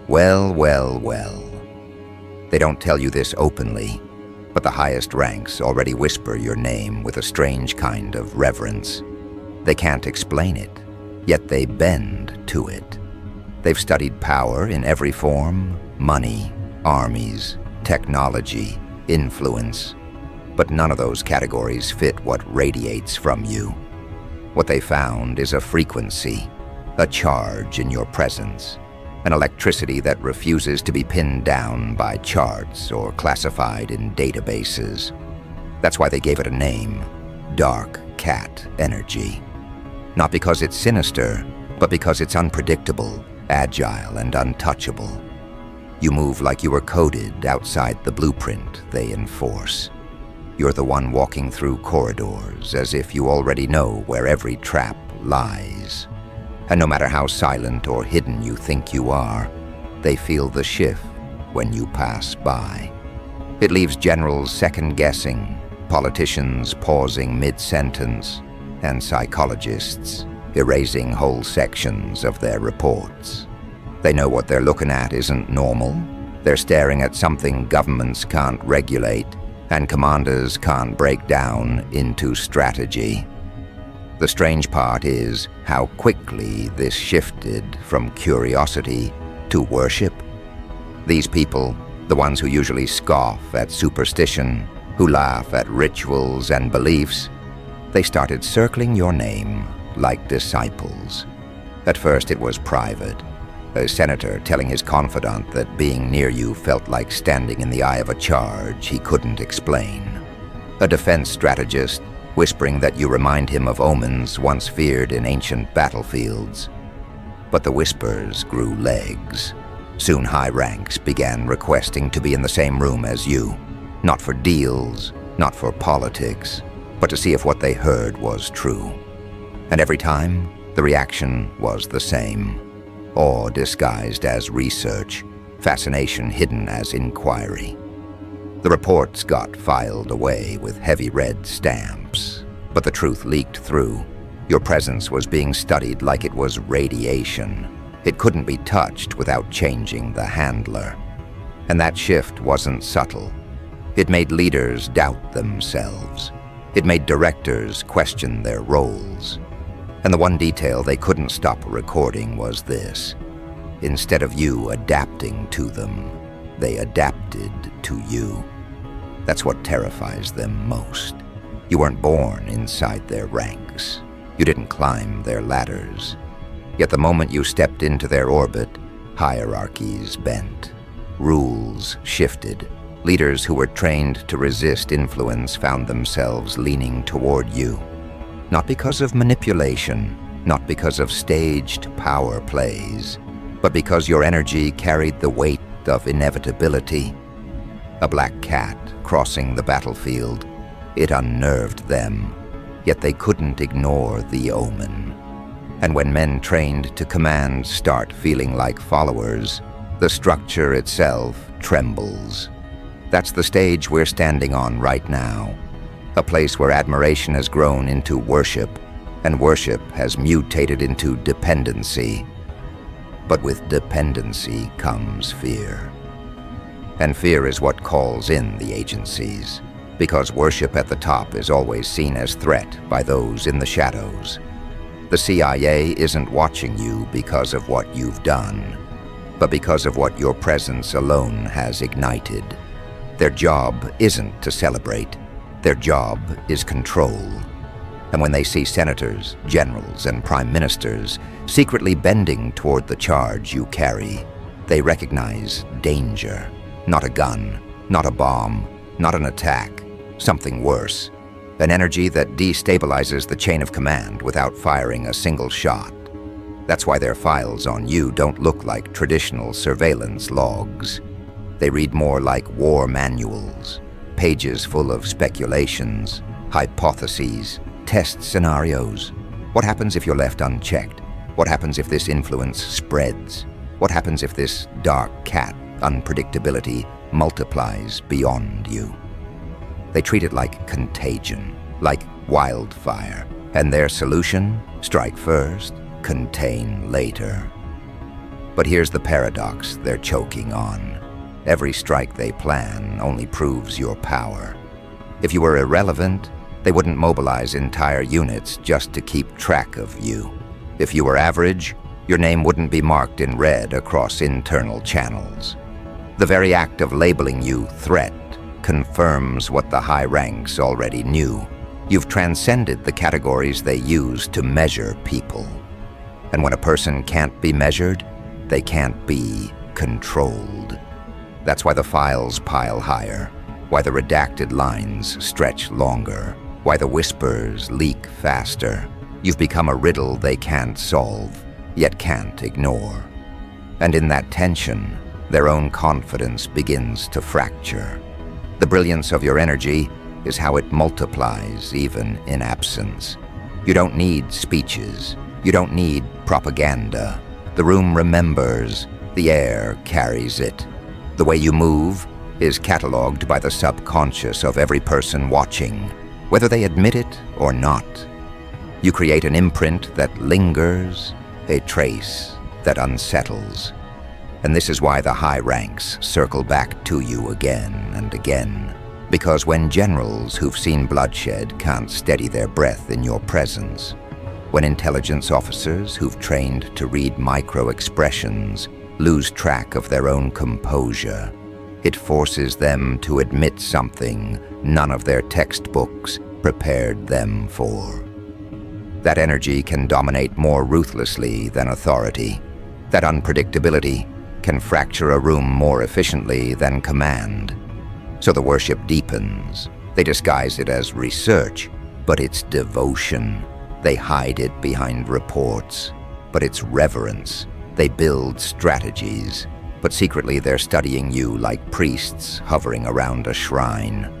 Well, well, well. They don't tell you this openly, but the highest ranks already whisper your name with a strange kind of reverence. They can't explain it, yet they bend to it. They've studied power in every form: money, armies, technology, influence. But none of those categories fit what radiates from you. What they found is a frequency, a charge in your presence, an electricity that refuses to be pinned down by charts or classified in databases. That's why they gave it a name: Dark Cat Energy. Not because it's sinister, but because it's unpredictable, agile, and untouchable. You move like you were coded outside the blueprint they enforce. You're the one walking through corridors as if you already know where every trap lies. And no matter how silent or hidden you think you are, they feel the shift when you pass by. It leaves generals second-guessing, politicians pausing mid-sentence, and psychologists erasing whole sections of their reports. They know what they're looking at isn't normal. They're staring at something governments can't regulate and commanders can't break down into strategy. The strange part is how quickly this shifted from curiosity to worship. These people, the ones who usually scoff at superstition, who laugh at rituals and beliefs, they started circling your name like disciples. At first it was private, a senator telling his confidant that being near you felt like standing in the eye of a charge he couldn't explain. A defense strategist whispering that you remind him of omens once feared in ancient battlefields. But the whispers grew legs. Soon high ranks began requesting to be in the same room as you, not for deals, not for politics, but to see if what they heard was true. And every time, the reaction was the same: awe disguised as research, fascination hidden as inquiry. The reports got filed away with heavy red stamps, but the truth leaked through. Your presence was being studied like it was radiation. It couldn't be touched without changing the handler. And that shift wasn't subtle. It made leaders doubt themselves. It made directors question their roles. And the one detail they couldn't stop recording was this: instead of you adapting to them, they adapted to you. That's what terrifies them most. You weren't born inside their ranks. You didn't climb their ladders. Yet the moment you stepped into their orbit, hierarchies bent. Rules shifted. Leaders who were trained to resist influence found themselves leaning toward you. Not because of manipulation, not because of staged power plays, but because your energy carried the weight of inevitability. A black cat crossing the battlefield, it unnerved them, yet they couldn't ignore the omen. And when men trained to command start feeling like followers, the structure itself trembles. That's the stage we're standing on right now. A place where admiration has grown into worship, and worship has mutated into dependency. But with dependency comes fear. And fear is what calls in the agencies, because worship at the top is always seen as threat by those in the shadows. The CIA isn't watching you because of what you've done, but because of what your presence alone has ignited. Their job isn't to celebrate. Their job is control. And when they see senators, generals, and prime ministers secretly bending toward the charge you carry, they recognize danger. Not a gun, not a bomb, not an attack. Something worse. An energy that destabilizes the chain of command without firing a single shot. That's why their files on you don't look like traditional surveillance logs. They read more like war manuals, pages full of speculations, hypotheses, test scenarios. What happens if you're left unchecked? What happens if this influence spreads? What happens if this dark cat unpredictability multiplies beyond you? They treat it like contagion, like wildfire, and their solution: strike first, contain later. But here's the paradox they're choking on. Every strike they plan only proves your power. If you were irrelevant, they wouldn't mobilize entire units just to keep track of you. If you were average, your name wouldn't be marked in red across internal channels. The very act of labeling you threat confirms what the high ranks already knew. You've transcended the categories they use to measure people. And when a person can't be measured, they can't be controlled. That's why the files pile higher, why the redacted lines stretch longer, why the whispers leak faster. You've become a riddle they can't solve, yet can't ignore. And in that tension, their own confidence begins to fracture. The brilliance of your energy is how it multiplies even in absence. You don't need speeches. You don't need propaganda. The room remembers. The air carries it. The way you move is catalogued by the subconscious of every person watching, whether they admit it or not. You create an imprint that lingers, a trace that unsettles. And this is why the high ranks circle back to you again and again. Because when generals who've seen bloodshed can't steady their breath in your presence, when intelligence officers who've trained to read micro-expressions lose track of their own composure, it forces them to admit something none of their textbooks prepared them for. That energy can dominate more ruthlessly than authority. That unpredictability can fracture a room more efficiently than command. So the worship deepens. They disguise it as research, but it's devotion. They hide it behind reports, but it's reverence. They build strategies, but secretly they're studying you like priests hovering around a shrine.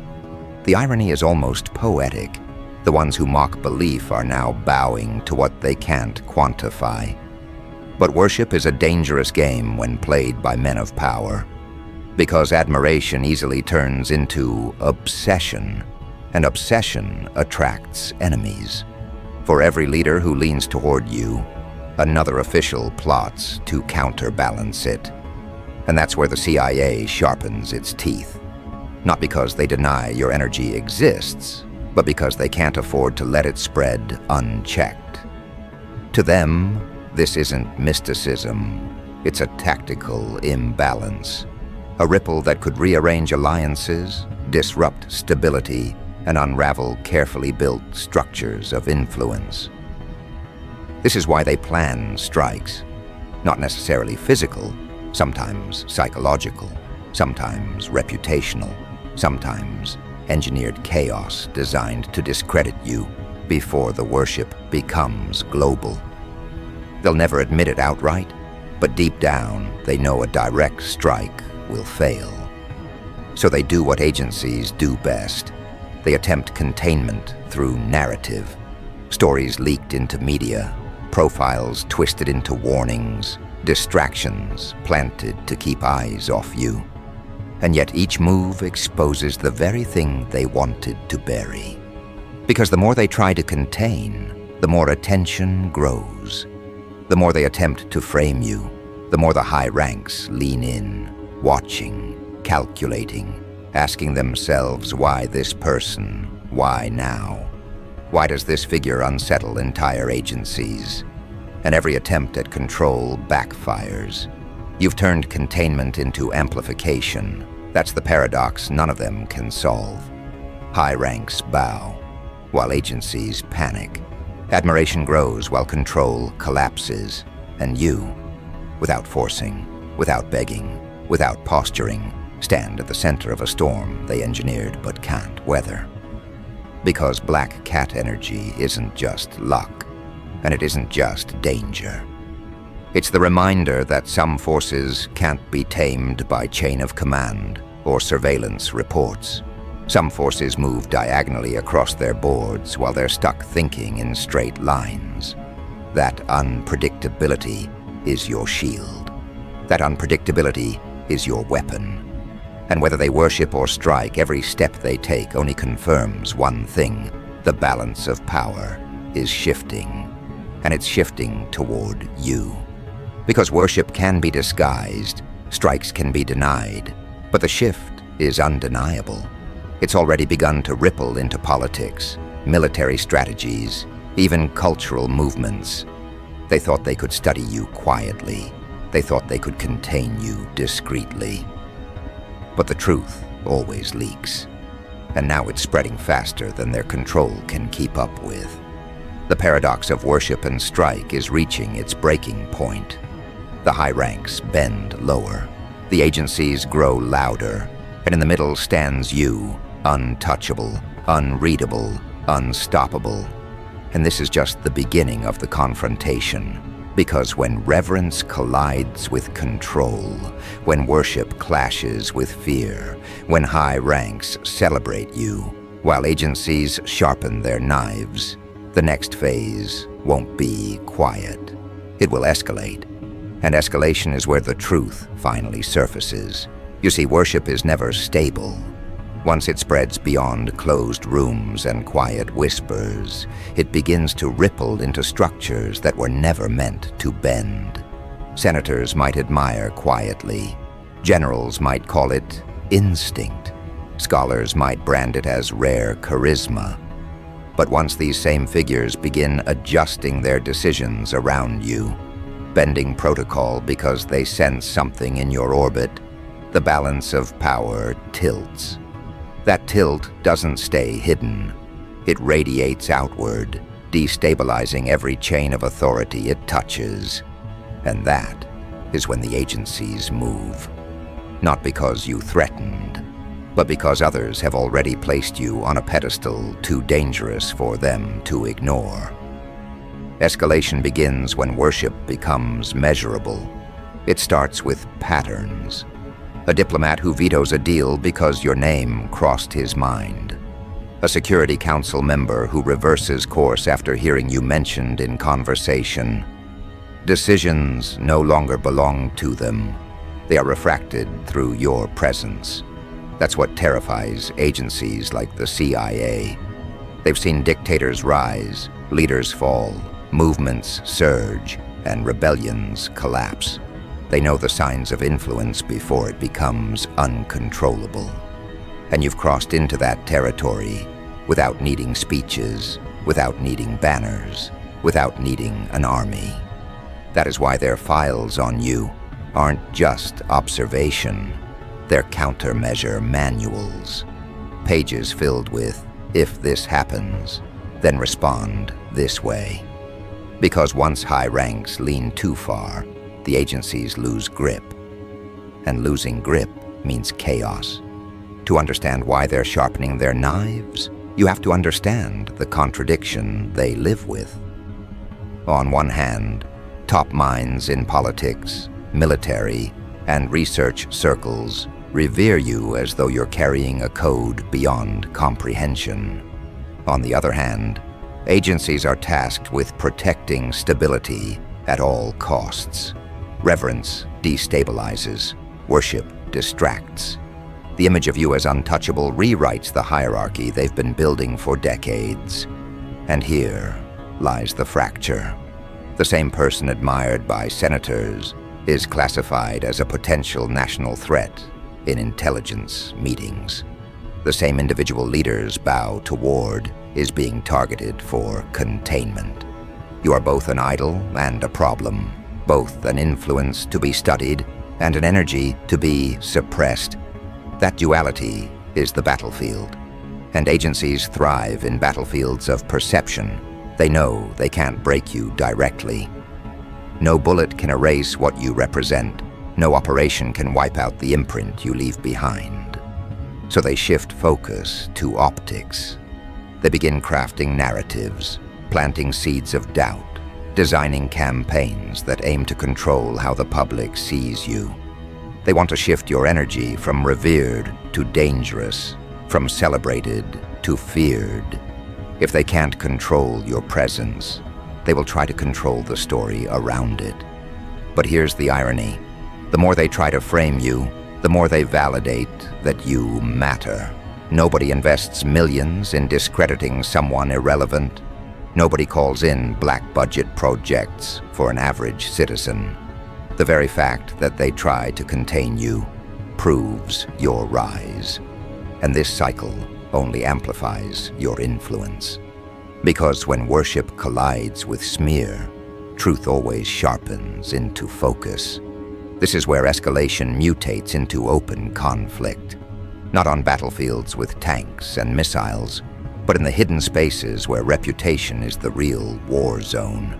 The irony is almost poetic. The ones who mock belief are now bowing to what they can't quantify. But worship is a dangerous game when played by men of power, because admiration easily turns into obsession, and obsession attracts enemies. For every leader who leans toward you, another official plots to counterbalance it. And that's where the CIA sharpens its teeth. Not because they deny your energy exists, but because they can't afford to let it spread unchecked. To them, this isn't mysticism, it's a tactical imbalance. A ripple that could rearrange alliances, disrupt stability, and unravel carefully built structures of influence. This is why they plan strikes. Not necessarily physical, sometimes psychological, sometimes reputational, sometimes engineered chaos designed to discredit you before the worship becomes global. They'll never admit it outright, but deep down they know a direct strike will fail. So they do what agencies do best. They attempt containment through narrative. Stories leaked into media, profiles twisted into warnings, distractions planted to keep eyes off you. And yet each move exposes the very thing they wanted to bury. Because the more they try to contain, the more attention grows. The more they attempt to frame you, the more the high ranks lean in, watching, calculating, asking themselves why this person, why now? Why does this figure unsettle entire agencies? And every attempt at control backfires. You've turned containment into amplification. That's the paradox none of them can solve. High ranks bow, while agencies panic. Admiration grows while control collapses. And you, without forcing, without begging, without posturing, stand at the center of a storm they engineered but can't weather. Because black cat energy isn't just luck, and it isn't just danger. It's the reminder that some forces can't be tamed by chain of command or surveillance reports. Some forces move diagonally across their boards while they're stuck thinking in straight lines. That unpredictability is your shield. That unpredictability is your weapon. And whether they worship or strike, every step they take only confirms one thing: the balance of power is shifting, and it's shifting toward you. Because worship can be disguised, strikes can be denied, but the shift is undeniable. It's already begun to ripple into politics, military strategies, even cultural movements. They thought they could study you quietly. They thought they could contain you discreetly. But the truth always leaks, and now it's spreading faster than their control can keep up with. The paradox of worship and strike is reaching its breaking point. The high ranks bend lower, the agencies grow louder, and in the middle stands you, untouchable, unreadable, unstoppable. And this is just the beginning of the confrontation, because when reverence collides with control, when worship clashes with fear, when high ranks celebrate you, while agencies sharpen their knives, the next phase won't be quiet. It will escalate. And escalation is where the truth finally surfaces. You see, worship is never stable. Once it spreads beyond closed rooms and quiet whispers, it begins to ripple into structures that were never meant to bend. Senators might admire quietly. Generals might call it instinct. Scholars might brand it as rare charisma. But once these same figures begin adjusting their decisions around you, bending protocol because they sense something in your orbit, the balance of power tilts. That tilt doesn't stay hidden. It radiates outward, destabilizing every chain of authority it touches. And that is when the agencies move. Not because you threatened, but because others have already placed you on a pedestal too dangerous for them to ignore. Escalation begins when worship becomes measurable. It starts with patterns. A diplomat who vetoes a deal because your name crossed his mind. A Security Council member who reverses course after hearing you mentioned in conversation. Decisions no longer belong to them. They are refracted through your presence. That's what terrifies agencies like the CIA. They've seen dictators rise, leaders fall, movements surge, and rebellions collapse. They know the signs of influence before it becomes uncontrollable. And you've crossed into that territory without needing speeches, without needing banners, without needing an army. That is why their files on you aren't just observation. They're countermeasure manuals. Pages filled with, if this happens, then respond this way. Because once high ranks lean too far, the agencies lose grip. And losing grip means chaos. To understand why they're sharpening their knives, you have to understand the contradiction they live with. On one hand, top minds in politics, military, and research circles revere you as though you're carrying a code beyond comprehension. On the other hand, agencies are tasked with protecting stability at all costs. Reverence destabilizes, worship distracts. The image of you as untouchable rewrites the hierarchy they've been building for decades. And here lies the fracture. The same person admired by senators is classified as a potential national threat in intelligence meetings. The same individual leaders bow toward is being targeted for containment. You are both an idol and a problem, both an influence to be studied and an energy to be suppressed. That duality is the battlefield, and agencies thrive in battlefields of perception. They know they can't break you directly. No bullet can erase what you represent. No operation can wipe out the imprint you leave behind. So they shift focus to optics. They begin crafting narratives, planting seeds of doubt, designing campaigns that aim to control how the public sees you. They want to shift your energy from revered to dangerous, from celebrated to feared. If they can't control your presence, they will try to control the story around it. But here's the irony. The more they try to frame you, the more they validate that you matter. Nobody invests millions in discrediting someone irrelevant. Nobody calls in black budget projects for an average citizen. The very fact that they try to contain you proves your rise. And this cycle only amplifies your influence. Because when worship collides with smear, truth always sharpens into focus. This is where escalation mutates into open conflict. Not on battlefields with tanks and missiles, but in the hidden spaces where reputation is the real war zone.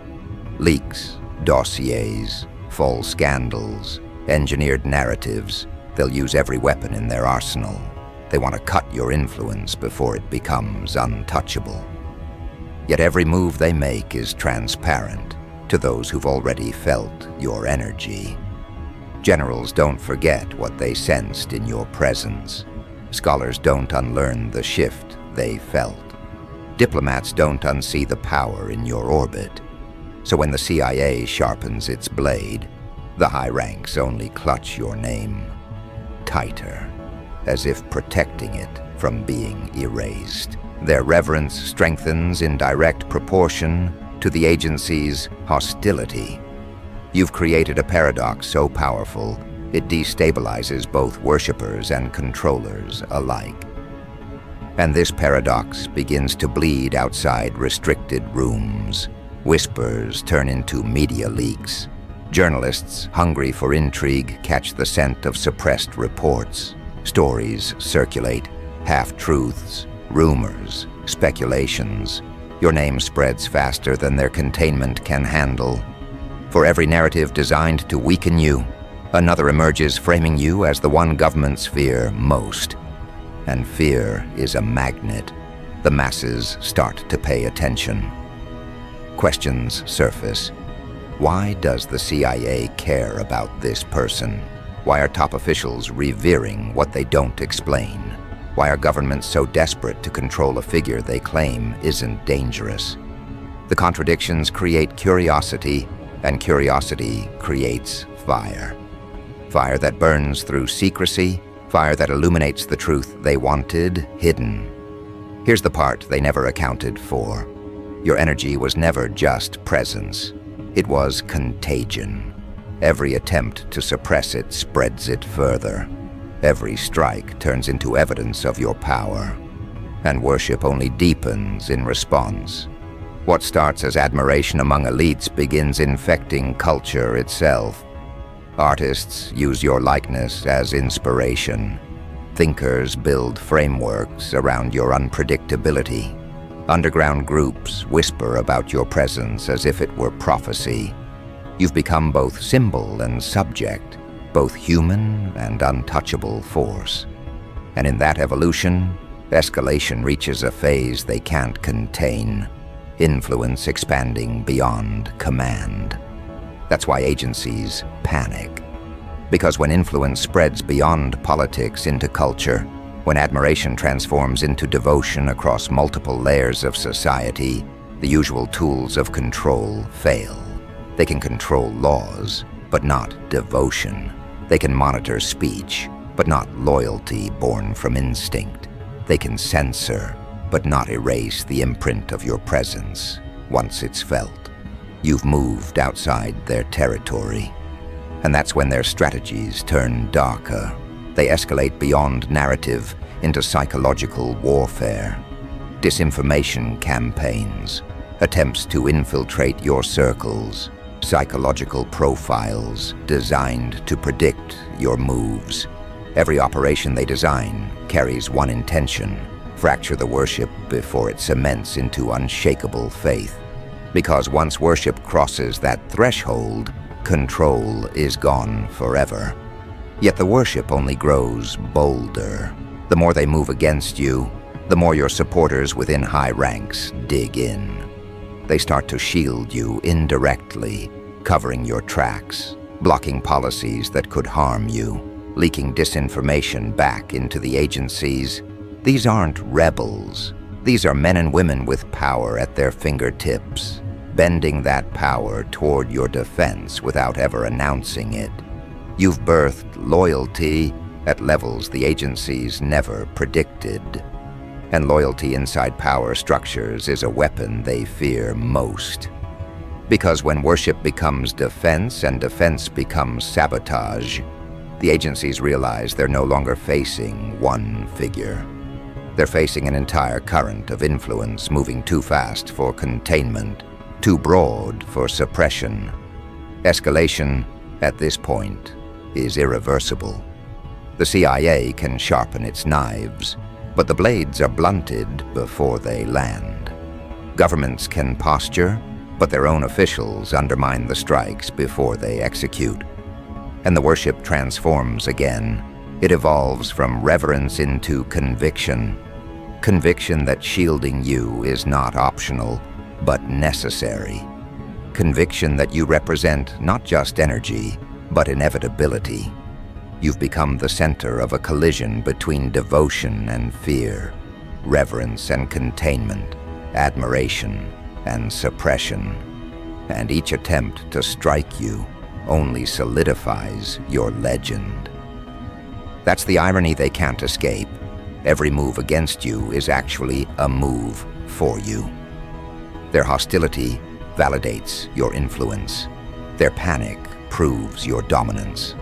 Leaks, dossiers, false scandals, engineered narratives, they'll use every weapon in their arsenal. They want to cut your influence before it becomes untouchable. Yet every move they make is transparent to those who've already felt your energy. Generals don't forget what they sensed in your presence. Scholars don't unlearn the shift they felt. Diplomats don't unsee the power in your orbit. So when the CIA sharpens its blade, the high ranks only clutch your name tighter, as if protecting it from being erased. Their reverence strengthens in direct proportion to the agency's hostility. You've created a paradox so powerful, it destabilizes both worshippers and controllers alike. And this paradox begins to bleed outside restricted rooms. Whispers turn into media leaks. Journalists, hungry for intrigue, catch the scent of suppressed reports. Stories circulate, half-truths, rumors, speculations. Your name spreads faster than their containment can handle. For every narrative designed to weaken you, another emerges framing you as the one governments fear most. And fear is a magnet. The masses start to pay attention. Questions surface. Why does the CIA care about this person? Why are top officials revering what they don't explain? Why are governments so desperate to control a figure they claim isn't dangerous? The contradictions create curiosity, and curiosity creates fire. Fire that burns through secrecy, fire that illuminates the truth they wanted hidden. Here's the part they never accounted for. Your energy was never just presence. It was contagion. Every attempt to suppress it spreads it further. Every strike turns into evidence of your power. And worship only deepens in response. What starts as admiration among elites begins infecting culture itself. Artists use your likeness as inspiration. Thinkers build frameworks around your unpredictability. Underground groups whisper about your presence as if it were prophecy. You've become both symbol and subject, both human and untouchable force. And in that evolution, escalation reaches a phase they can't contain, influence expanding beyond command. That's why agencies panic. Because when influence spreads beyond politics into culture, when admiration transforms into devotion across multiple layers of society, the usual tools of control fail. They can control laws, but not devotion. They can monitor speech, but not loyalty born from instinct. They can censor, but not erase the imprint of your presence once it's felt. You've moved outside their territory. And that's when their strategies turn darker. They escalate beyond narrative into psychological warfare. Disinformation campaigns, attempts to infiltrate your circles, psychological profiles designed to predict your moves. Every operation they design carries one intention: fracture the worship before it cements into unshakable faith. Because once worship crosses that threshold, control is gone forever. Yet the worship only grows bolder. The more they move against you, the more your supporters within high ranks dig in. They start to shield you indirectly, covering your tracks, blocking policies that could harm you, leaking disinformation back into the agencies. These aren't rebels. These are men and women with power at their fingertips, bending that power toward your defense without ever announcing it. You've birthed loyalty at levels the agencies never predicted. And loyalty inside power structures is a weapon they fear most. Because when worship becomes defense and defense becomes sabotage, the agencies realize they're no longer facing one figure. They're facing an entire current of influence moving too fast for containment, too broad for suppression. Escalation, at this point, is irreversible. The CIA can sharpen its knives, but the blades are blunted before they land. Governments can posture, but their own officials undermine the strikes before they execute. And the worship transforms again. It evolves from reverence into conviction. Conviction that shielding you is not optional, but necessary. Conviction that you represent not just energy, but inevitability. You've become the center of a collision between devotion and fear, reverence and containment, admiration and suppression. And each attempt to strike you only solidifies your legend. That's the irony they can't escape. Every move against you is actually a move for you. Their hostility validates your influence. Their panic proves your dominance.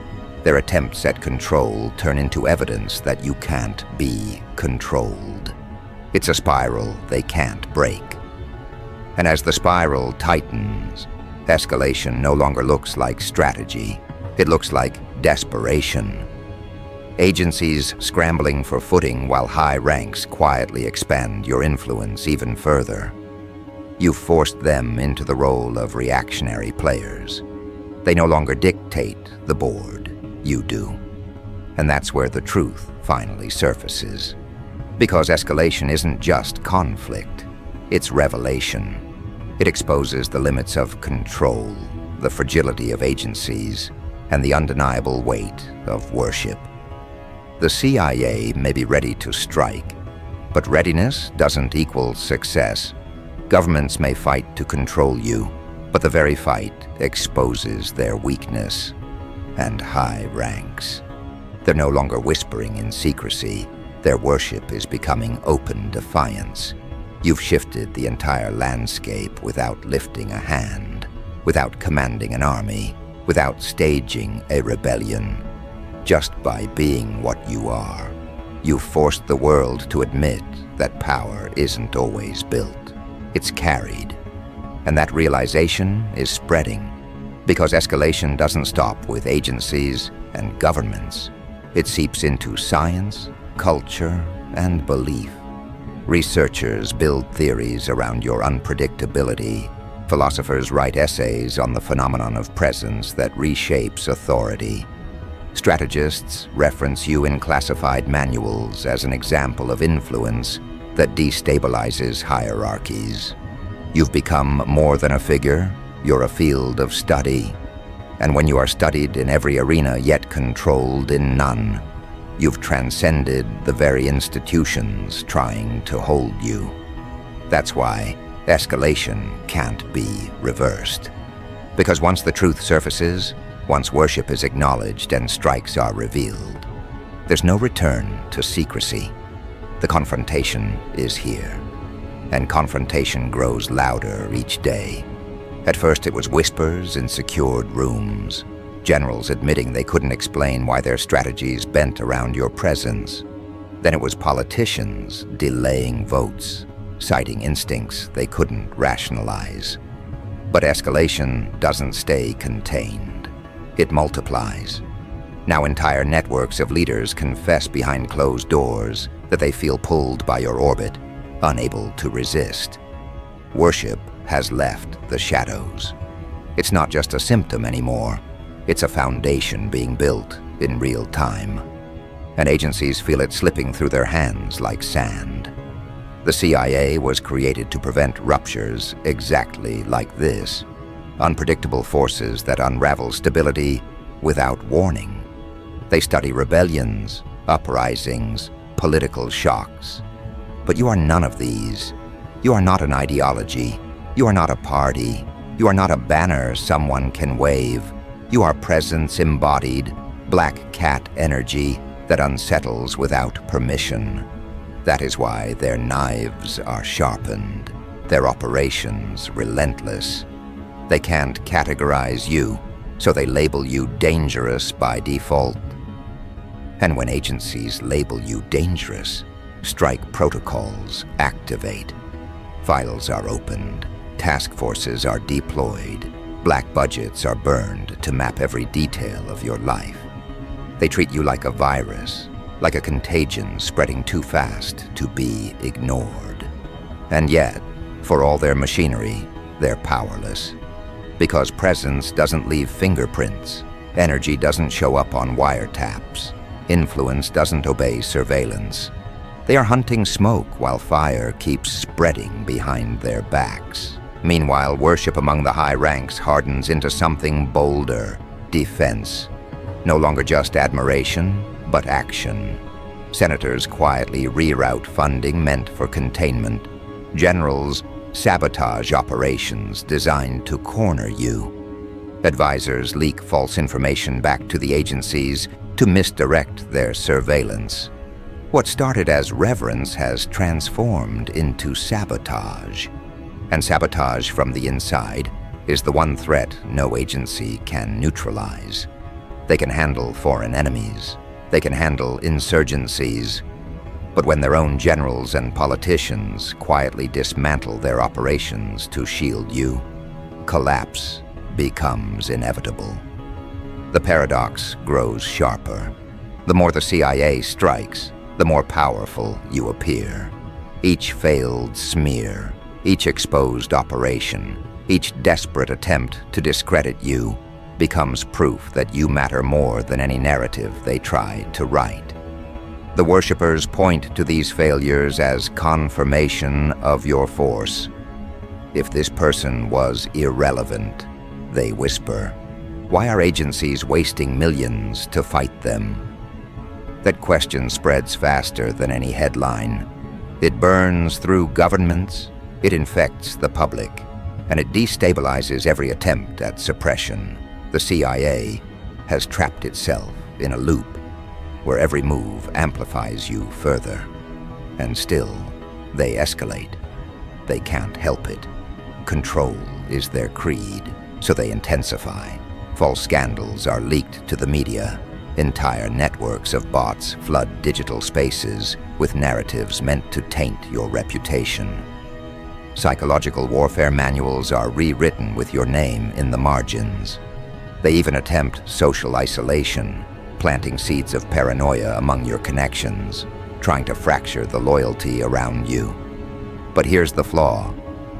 Their attempts at control turn into evidence that you can't be controlled. It's a spiral they can't break. And as the spiral tightens, escalation no longer looks like strategy. It looks like desperation. Agencies scrambling for footing while high ranks quietly expand your influence even further. You've forced them into the role of reactionary players. They no longer dictate the board, you do. And that's where the truth finally surfaces. Because escalation isn't just conflict, it's revelation. It exposes the limits of control, the fragility of agencies, and the undeniable weight of worship. The CIA may be ready to strike, but readiness doesn't equal success. Governments may fight to control you, but the very fight exposes their weakness. And high ranks. They're no longer whispering in secrecy. Their worship is becoming open defiance. You've shifted the entire landscape without lifting a hand, without commanding an army, without staging a rebellion. Just by being what you are, you've forced the world to admit that power isn't always built. It's carried. And that realization is spreading. Because escalation doesn't stop with agencies and governments. It seeps into science, culture, and belief. Researchers build theories around your unpredictability. Philosophers write essays on the phenomenon of presence that reshapes authority. Strategists reference you in classified manuals as an example of influence that destabilizes hierarchies. You've become more than a figure, you're a field of study. And when you are studied in every arena yet controlled in none, you've transcended the very institutions trying to hold you. That's why escalation can't be reversed. Because once the truth surfaces, once worship is acknowledged and strikes are revealed, there's no return to secrecy. The confrontation is here. And confrontation grows louder each day. At first it was whispers in secured rooms, generals admitting they couldn't explain why their strategies bent around your presence. Then it was politicians delaying votes, citing instincts they couldn't rationalize. But escalation doesn't stay contained. It multiplies. Now entire networks of leaders confess behind closed doors that they feel pulled by your orbit, unable to resist. Worship has left the shadows. It's not just a symptom anymore. It's a foundation being built in real time. And agencies feel it slipping through their hands like sand. The CIA was created to prevent ruptures exactly like this. Unpredictable forces that unravel stability without warning. They study rebellions, uprisings, political shocks. But you are none of these. You are not an ideology. You are not a party. You are not a banner someone can wave. You are presence embodied, black cat energy that unsettles without permission. That is why their knives are sharpened, their operations relentless. They can't categorize you, so they label you dangerous by default. And when agencies label you dangerous, strike protocols activate. Files are opened, task forces are deployed, black budgets are burned to map every detail of your life. They treat you like a virus, like a contagion spreading too fast to be ignored. And yet, for all their machinery, they're powerless. Because presence doesn't leave fingerprints, energy doesn't show up on wiretaps, influence doesn't obey surveillance. They are hunting smoke while fire keeps spreading behind their backs. Meanwhile, worship among the high ranks hardens into something bolder, defense. No longer just admiration, but action. Senators quietly reroute funding meant for containment. Generals sabotage operations designed to corner you. Advisors leak false information back to the agencies to misdirect their surveillance. What started as reverence has transformed into sabotage. And sabotage from the inside is the one threat no agency can neutralize. They can handle foreign enemies. They can handle insurgencies. But when their own generals and politicians quietly dismantle their operations to shield you, collapse becomes inevitable. The paradox grows sharper. The more the CIA strikes, the more powerful you appear. Each failed smear, each exposed operation, each desperate attempt to discredit you becomes proof that you matter more than any narrative they try to write. The worshippers point to these failures as confirmation of your force. If this person was irrelevant, they whisper, why are agencies wasting millions to fight them? That question spreads faster than any headline. It burns through governments, it infects the public, and it destabilizes every attempt at suppression. The CIA has trapped itself in a loop where every move amplifies you further. And still, they escalate. They can't help it. Control is their creed, so they intensify. False scandals are leaked to the media. Entire networks of bots flood digital spaces with narratives meant to taint your reputation. Psychological warfare manuals are rewritten with your name in the margins. They even attempt social isolation, planting seeds of paranoia among your connections, trying to fracture the loyalty around you. But here's the flaw.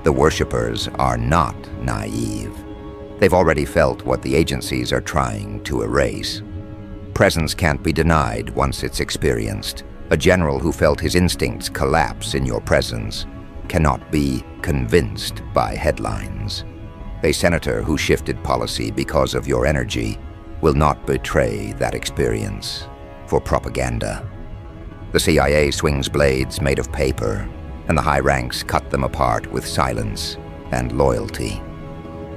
The worshippers are not naive. They've already felt what the agencies are trying to erase. Presence can't be denied once it's experienced. A general who felt his instincts collapse in your presence cannot be convinced by headlines. A senator who shifted policy because of your energy will not betray that experience for propaganda. The CIA swings blades made of paper, and the high ranks cut them apart with silence and loyalty.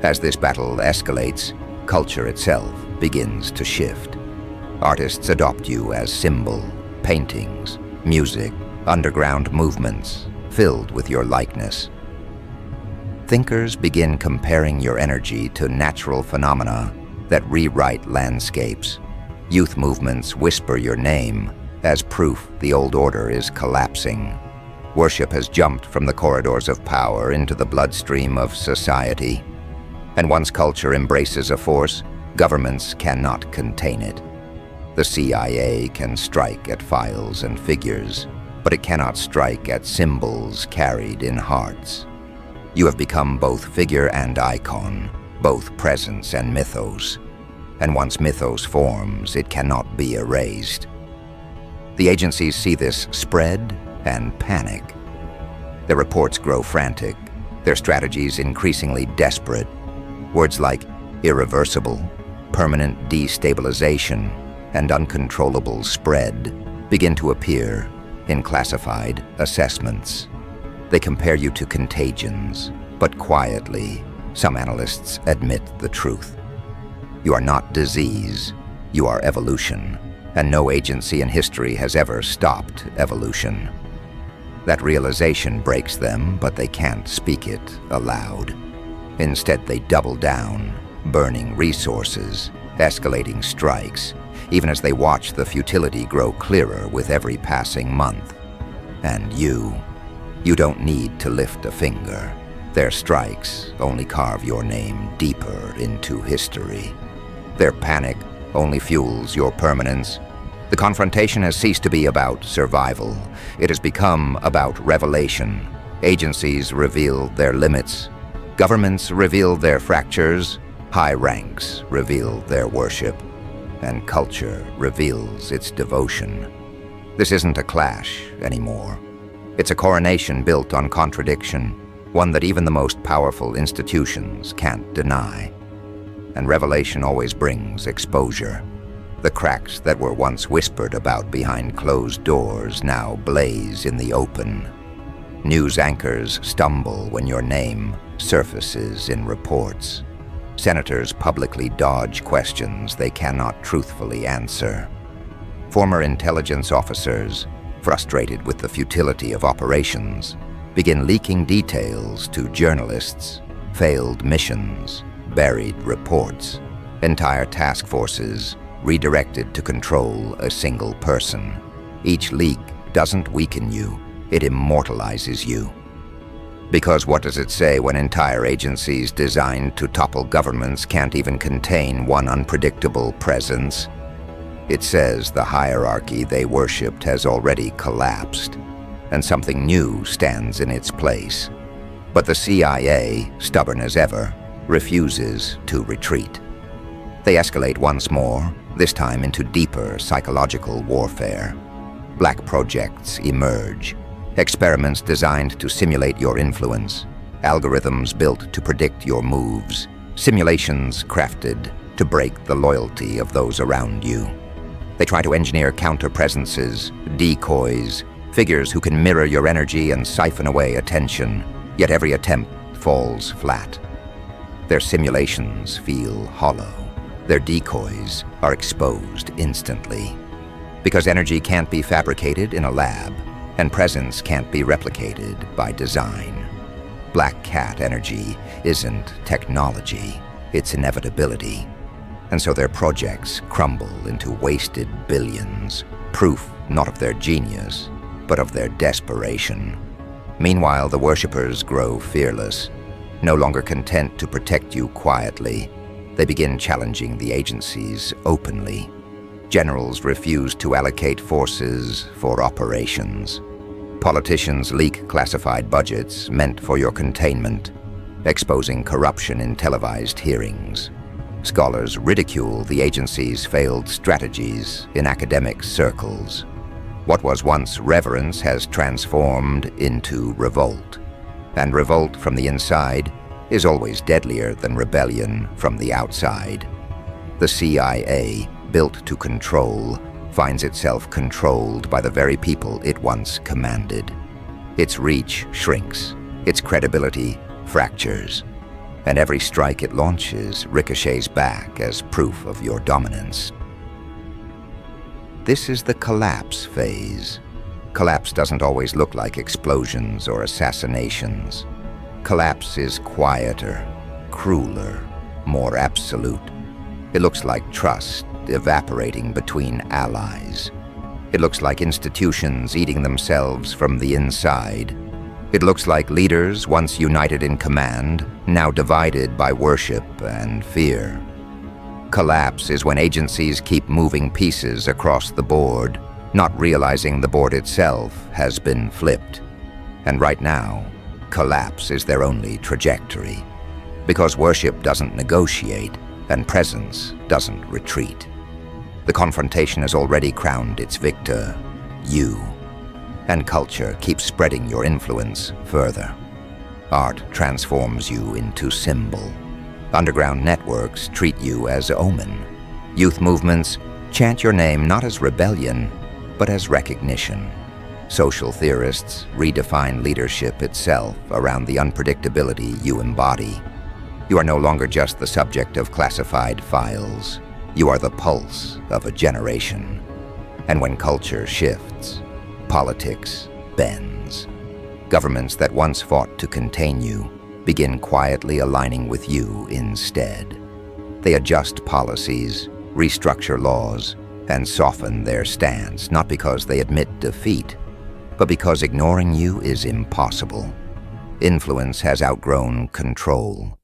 As this battle escalates, culture itself begins to shift. Artists adopt you as symbol, paintings, music, underground movements, filled with your likeness. Thinkers begin comparing your energy to natural phenomena that rewrite landscapes. Youth movements whisper your name as proof the old order is collapsing. Worship has jumped from the corridors of power into the bloodstream of society. And once culture embraces a force, governments cannot contain it. The CIA can strike at files and figures, but it cannot strike at symbols carried in hearts. You have become both figure and icon, both presence and mythos. And once mythos forms, it cannot be erased. The agencies see this spread and panic. Their reports grow frantic, their strategies increasingly desperate. Words like irreversible, permanent destabilization, and uncontrollable spread begin to appear in classified assessments. They compare you to contagions, but quietly, some analysts admit the truth. You are not disease, you are evolution, and no agency in history has ever stopped evolution. That realization breaks them, but they can't speak it aloud. Instead, they double down, burning resources, escalating strikes, even as they watch the futility grow clearer with every passing month. And you don't need to lift a finger. Their strikes only carve your name deeper into history. Their panic only fuels your permanence. The confrontation has ceased to be about survival. It has become about revelation. Agencies reveal their limits. Governments reveal their fractures. High ranks reveal their worship. And culture reveals its devotion. This isn't a clash anymore. It's a coronation built on contradiction, one that even the most powerful institutions can't deny. And revelation always brings exposure. The cracks that were once whispered about behind closed doors now blaze in the open. News anchors stumble when your name surfaces in reports. Senators publicly dodge questions they cannot truthfully answer. Former intelligence officers, frustrated with the futility of operations, begin leaking details to journalists, failed missions, buried reports, entire task forces redirected to control a single person. Each leak doesn't weaken you, it immortalizes you. Because what does it say when entire agencies designed to topple governments can't even contain one unpredictable presence? It says the hierarchy they worshipped has already collapsed, and something new stands in its place. But the CIA, stubborn as ever, refuses to retreat. They escalate once more, this time into deeper psychological warfare. Black projects emerge. Experiments designed to simulate your influence, algorithms built to predict your moves, simulations crafted to break the loyalty of those around you. They try to engineer counter-presences, decoys, figures who can mirror your energy and siphon away attention, yet every attempt falls flat. Their simulations feel hollow. Their decoys are exposed instantly. Because energy can't be fabricated in a lab, and presence can't be replicated by design. Black cat energy isn't technology, it's inevitability. And so their projects crumble into wasted billions, proof not of their genius, but of their desperation. Meanwhile, the worshippers grow fearless. No longer content to protect you quietly, they begin challenging the agencies openly. Generals refuse to allocate forces for operations. Politicians leak classified budgets meant for your containment, exposing corruption in televised hearings. Scholars ridicule the agency's failed strategies in academic circles. What was once reverence has transformed into revolt. And revolt from the inside is always deadlier than rebellion from the outside. The CIA, built to control, finds itself controlled by the very people it once commanded. Its reach shrinks, its credibility fractures, and every strike it launches ricochets back as proof of your dominance. This is the collapse phase. Collapse doesn't always look like explosions or assassinations. Collapse is quieter, crueler, more absolute. It looks like trust evaporating between allies. It looks like institutions eating themselves from the inside. It looks like leaders, once united in command, now divided by worship and fear. Collapse is when agencies keep moving pieces across the board, not realizing the board itself has been flipped. And right now, collapse is their only trajectory. Because worship doesn't negotiate, and presence doesn't retreat. The confrontation has already crowned its victor, you. And culture keeps spreading your influence further. Art transforms you into symbol. Underground networks treat you as omen. Youth movements chant your name not as rebellion, but as recognition. Social theorists redefine leadership itself around the unpredictability you embody. You are no longer just the subject of classified files. You are the pulse of a generation. And when culture shifts, politics bends. Governments that once fought to contain you begin quietly aligning with you instead. They adjust policies, restructure laws, and soften their stance, not because they admit defeat, but because ignoring you is impossible. Influence has outgrown control.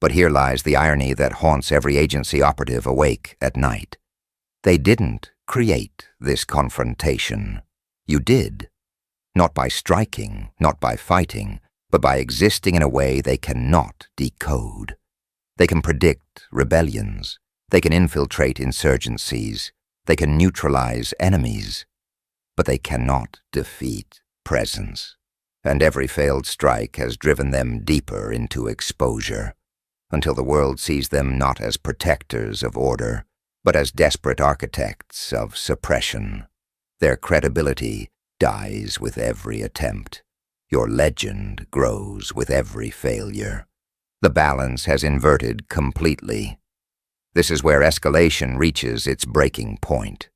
But here lies the irony that haunts every agency operative awake at night. They didn't create this confrontation. You did. Not by striking, not by fighting, but by existing in a way they cannot decode. They can predict rebellions. They can infiltrate insurgencies. They can neutralize enemies. But they cannot defeat presence. And every failed strike has driven them deeper into exposure, until the world sees them not as protectors of order, but as desperate architects of suppression. Their credibility dies with every attempt. Your legend grows with every failure. The balance has inverted completely. This is where escalation reaches its breaking point.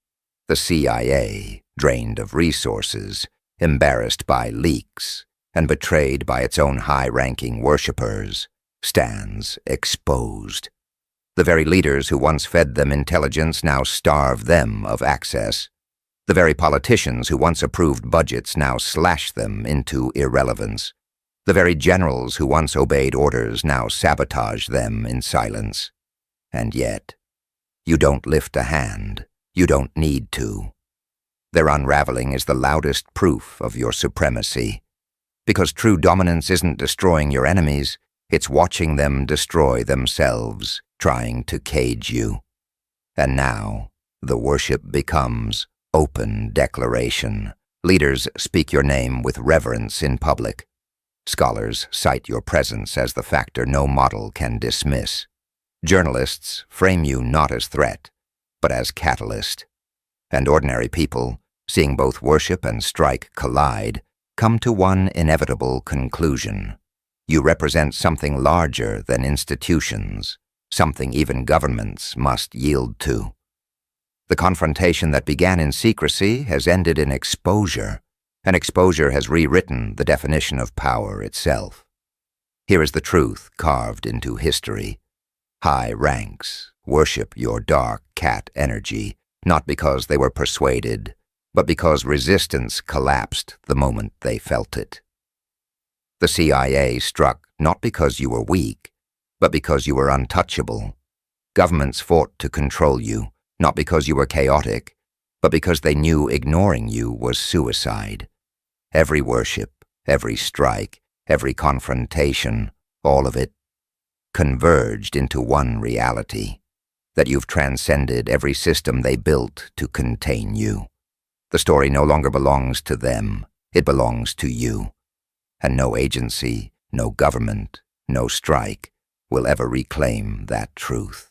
The CIA, drained of resources, embarrassed by leaks, and betrayed by its own high-ranking worshippers, stands exposed. The very leaders who once fed them intelligence now starve them of access. The very politicians who once approved budgets now slash them into irrelevance. The very generals who once obeyed orders now sabotage them in silence. And yet, you don't lift a hand. You don't need to. Their unraveling is the loudest proof of your supremacy. Because true dominance isn't destroying your enemies, it's watching them destroy themselves, trying to cage you. And now, the worship becomes open declaration. Leaders speak your name with reverence in public. Scholars cite your presence as the factor no model can dismiss. Journalists frame you not as threat, but as catalyst. And ordinary people, seeing both worship and strike collide, come to one inevitable conclusion. You represent something larger than institutions, something even governments must yield to. The confrontation that began in secrecy has ended in exposure, and exposure has rewritten the definition of power itself. Here is the truth carved into history. High ranks worship your dark cat energy, not because they were persuaded, but because resistance collapsed the moment they felt it. The CIA struck not because you were weak, but because you were untouchable. Governments fought to control you, not because you were chaotic, but because they knew ignoring you was suicide. Every worship, every strike, every confrontation, all of it, converged into one reality, that you've transcended every system they built to contain you. The story no longer belongs to them, it belongs to you. And no agency, no government, no strike will ever reclaim that truth.